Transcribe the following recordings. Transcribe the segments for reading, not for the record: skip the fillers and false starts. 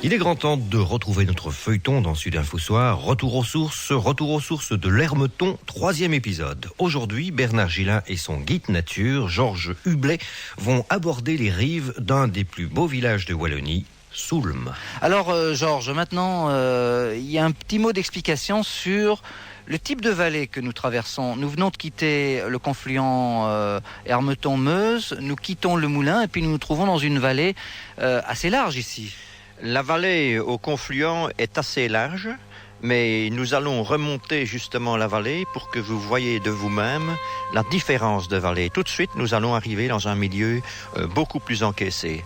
Il est grand temps de retrouver notre feuilleton dans Sud Info Soir. Retour aux sources de l'Hermeton, 3e épisode. Aujourd'hui, Bernard Gillin et son guide nature, Georges Hublet, vont aborder les rives d'un des plus beaux villages de Wallonie, Soulm. Alors Georges, maintenant, il y a un petit mot d'explication sur le type de vallée que nous traversons. Nous venons de quitter le confluent Hermeton-Meuse, nous quittons le moulin et puis nous nous trouvons dans une vallée assez large ici. La vallée au confluent est assez large, mais nous allons remonter justement la vallée pour que vous voyez de vous-même la différence de vallée. Tout de suite, nous allons arriver dans un milieu beaucoup plus encaissé.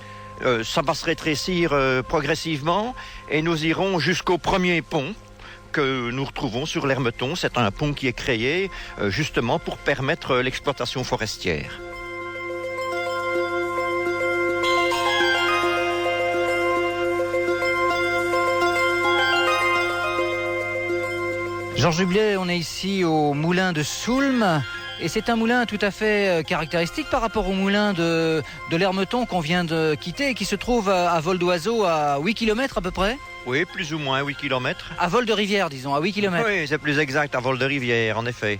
Ça va se rétrécir progressivement et nous irons jusqu'au premier pont que nous retrouvons sur l'Hermeton. C'est un pont qui est créé justement pour permettre l'exploitation forestière. Georges Hublet, on est ici au moulin de Soulm et c'est un moulin tout à fait caractéristique par rapport au moulin de l'Hermeton qu'on vient de quitter et qui se trouve à vol d'oiseau à 8 km à peu près. Oui, plus ou moins 8 km. À vol de rivière, disons, à 8 km. Oui, c'est plus exact, à vol de rivière, en effet.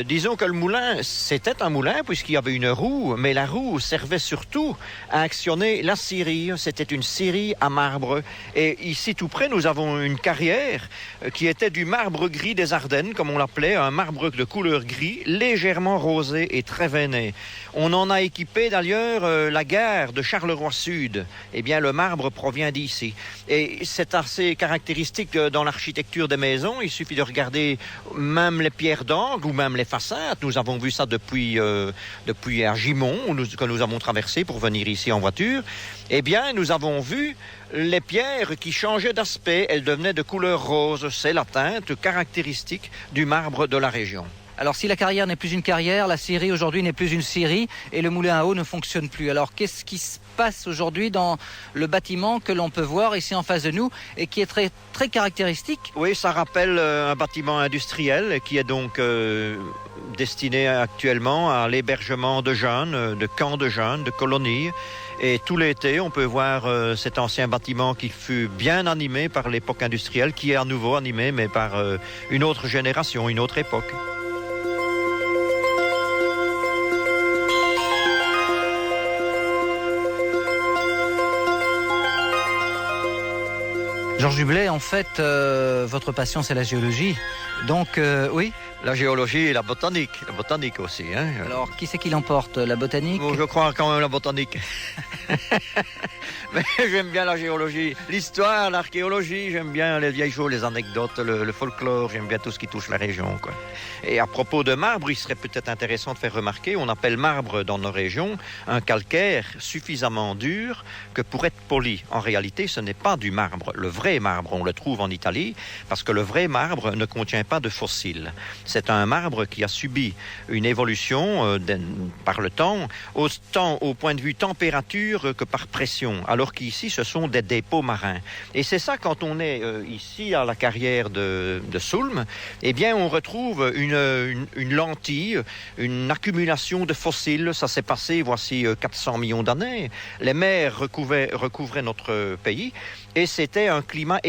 Disons que le moulin, c'était un moulin puisqu'il y avait une roue, mais la roue servait surtout à actionner la scierie. C'était une scierie à marbre. Et ici, tout près, nous avons une carrière qui était du marbre gris des Ardennes, comme on l'appelait, un marbre de couleur gris, légèrement rosé et très veiné. On en a équipé d'ailleurs la gare de Charleroi-Sud. Eh bien, le marbre provient d'ici. Et c'est assez caractéristique dans l'architecture des maisons. Il suffit de regarder même les pierres d'angle ou même les façades. Nous avons vu ça depuis à Gimont, que nous avons traversé pour venir ici en voiture. Eh bien, nous avons vu les pierres qui changeaient d'aspect. Elles devenaient de couleur rose. C'est la teinte caractéristique du marbre de la région. Alors si la carrière n'est plus une carrière, la scierie aujourd'hui n'est plus une scierie et le moulin à eau ne fonctionne plus. Alors qu'est-ce qui se passe aujourd'hui dans le bâtiment que l'on peut voir ici en face de nous et qui est très, très caractéristique? Oui, ça rappelle un bâtiment industriel qui est donc destiné actuellement à l'hébergement de jeunes, de camps de jeunes, de colonies. Et tout l'été, on peut voir cet ancien bâtiment qui fut bien animé par l'époque industrielle, qui est à nouveau animé, mais par une autre génération, une autre époque. Georges Hublet, en fait, votre passion, c'est la géologie. Donc, oui. La géologie et la botanique aussi. Hein. Alors, qui c'est qui l'emporte, la botanique? Bon, je crois quand même la botanique. Mais j'aime bien la géologie, l'histoire, l'archéologie, j'aime bien les vieilles choses, les anecdotes, le folklore, j'aime bien tout ce qui touche la région, quoi. Et à propos de marbre, il serait peut-être intéressant de faire remarquer, on appelle marbre dans nos régions un calcaire suffisamment dur que pour être poli. En réalité, ce n'est pas du marbre. Le vrai marbre, on le trouve en Italie, parce que le vrai marbre ne contient pas de fossiles. C'est un marbre qui a subi une évolution par le temps, autant au point de vue température que par pression, alors qu'ici, ce sont des dépôts marins. Et c'est ça, quand on est ici à la carrière de Soulm, eh bien, on retrouve une lentille, une accumulation de fossiles. Ça s'est passé, voici 400 millions d'années. Les mers recouvraient notre pays et c'était un climat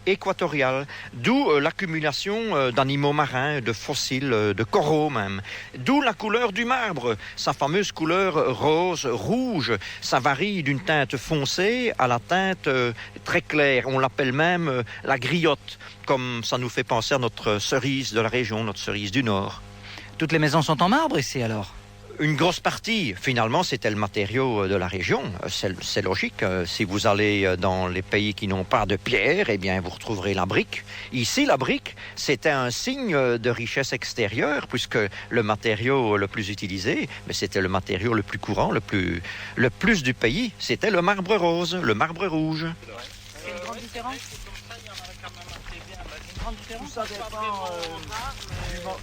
équatorial, d'où l'accumulation d'animaux marins, de fossiles, de coraux même. D'où la couleur du marbre, sa fameuse couleur rose, rouge. Ça varie d'une teinte foncée à la teinte très claire. On l'appelle même la griotte, comme ça nous fait penser à notre cerise de la région, notre cerise du Nord. Toutes les maisons sont en marbre ici alors? Une grosse partie, finalement, c'était le matériau de la région. C'est logique. Si vous allez dans les pays qui n'ont pas de pierre, eh bien, vous retrouverez la brique. Ici, la brique, c'était un signe de richesse extérieure, puisque le matériau le plus utilisé, mais c'était le matériau le plus courant, le plus du pays, c'était le marbre rose, le marbre rouge. C'est une grande différence? Tout ça dépend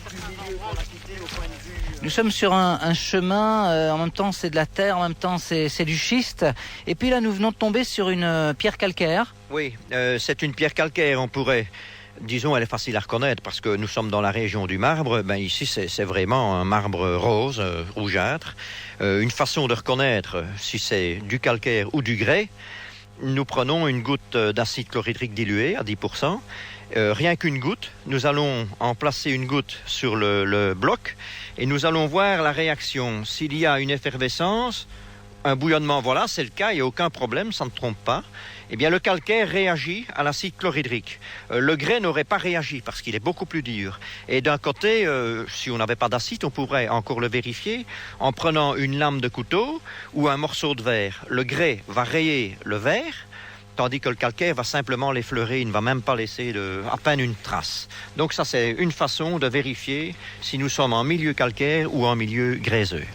du milieu qu'on a quitté au point de vue. Nous sommes sur un chemin, en même temps c'est de la terre, en même temps c'est du schiste. Et puis là nous venons de tomber sur une pierre calcaire. Oui, c'est une pierre calcaire, on pourrait. Disons, elle est facile à reconnaître parce que nous sommes dans la région du marbre. Ben, ici, c'est vraiment un marbre rose, rougeâtre. Une façon de reconnaître si c'est du calcaire ou du grès, nous prenons une goutte d'acide chlorhydrique dilué à 10%. Rien qu'une goutte, nous allons en placer une goutte sur le bloc et nous allons voir la réaction. S'il y a une effervescence, un bouillonnement, voilà, c'est le cas, il n'y a aucun problème, ça ne trompe pas. Eh bien, le calcaire réagit à l'acide chlorhydrique. Le grès n'aurait pas réagi parce qu'il est beaucoup plus dur. Et d'un côté, si on n'avait pas d'acide, on pourrait encore le vérifier en prenant une lame de couteau ou un morceau de verre. Le grès va rayer le verre, tandis que le calcaire va simplement l'effleurer, il ne va même pas laisser à peine une trace. Donc ça, c'est une façon de vérifier si nous sommes en milieu calcaire ou en milieu gréseux.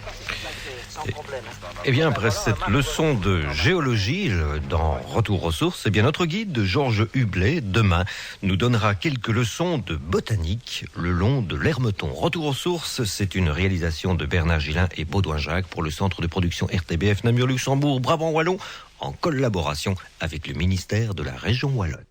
Eh bien, après cette leçon de géologie dans Retour aux sources, eh bien, notre guide Georges Hublet, demain, nous donnera quelques leçons de botanique le long de l'Hermeton. Retour aux sources, c'est une réalisation de Bernard Gillin et Baudouin Jacques pour le centre de production RTBF Namur-Luxembourg, Brabant Wallon, en collaboration avec le ministère de la région Wallonne.